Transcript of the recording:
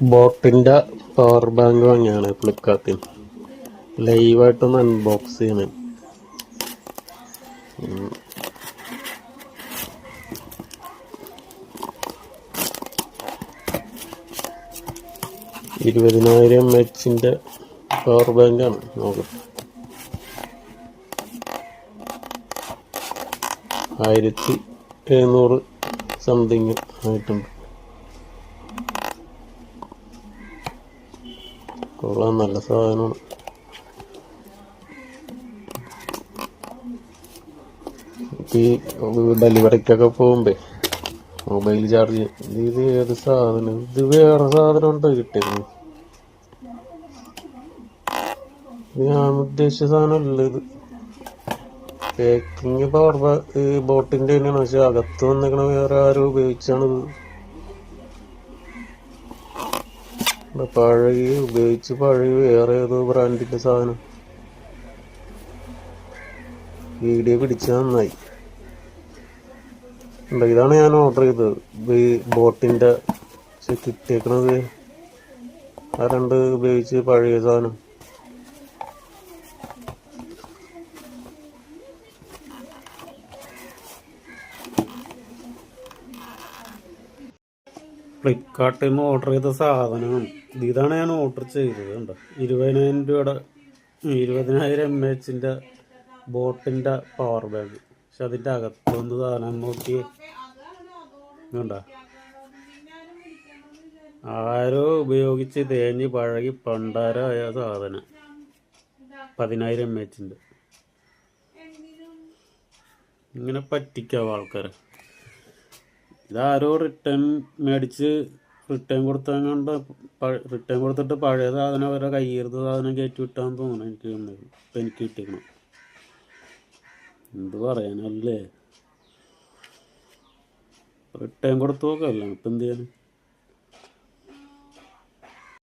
ബോട്ടിൻ്റെ power bank വാങ്ങിയാണ് ഫ്ലിപ്കാർട്ടിൽ ലൈവായിട്ടൊന്ന് അൺബോക്സ് ചെയ്യണേ. ഉം. 20,000 mAh പവർ ബാങ്കാണ്. നോക്കാം, 1700 സംതിങ് ആയിട്ടുണ്ട്. കൊള്ളാം, നല്ല സാധനമാണ്. ഈ ഡെലിവറിക്കൊക്കെ പോകുമ്പേ മൊബൈൽ ചാർജ് ഇത് ഏത് സാധനം, ഇത് വേറെ സാധനം ഉണ്ടോ കിട്ടിയത്? ഞാൻ ഉദ്ദേശിച്ച സാധനമല്ല ഇത്. പേക്കിങ് പവർ ബോട്ടിന്റെ തന്നെയാണ്, പക്ഷെ അകത്ത് വന്നിക്കണ വേറെ ആരും ഉപയോഗിച്ചാണിത്. പഴയ വേറെ ഏതോ ബ്രാൻഡിന്റെ സാധനം. വീഡിയോ പിടിച്ച നന്നായി. ഇതാണ് ഞാൻ ഓർഡർ ചെയ്തത്. ഈ ബോട്ടിന്റെ കിട്ടിയേക്കണത് ആ രണ്ട് ഉപയോഗിച്ച് പഴയ സാധനം. ഫ്ലിപ്കാർട്ടിൽ നിന്ന് ഓർഡർ ചെയ്ത സാധനമാണ്. ഇതാണ് ഞാൻ ഓർഡർ ചെയ്തത്. കണ്ടോ, 20,000 രൂപയുടെ 20,000 mAh ബോട്ടിൻ്റെ പവർ ബാങ്ക്. പക്ഷെ അതിൻ്റെ അകത്തൊന്ന് സാധനം നോക്കി കണ്ടോ, ആരോ ഉപയോഗിച്ച് തേഞ്ഞ് പഴകി പണ്ടാരമായ സാധനം. 10,000 mAh. ഇങ്ങനെ പറ്റിക്കാവും ആൾക്കാരെ. ഇതാരോ റിട്ടേൺ കൊടുത്തിട്ട് പഴയ സാധനം അവരെ കയ്യിരുന്ന സാധനം കയറ്റി വിട്ടാന്ന് തോന്നുന്നു. എനിക്ക് കിട്ടിക്കണം. എന്ത് പറയാനല്ലേ, റിട്ടേൺ കൊടുത്തു നോക്കല്ല, ഇപ്പം എന്ത് ചെയ്യാൻ.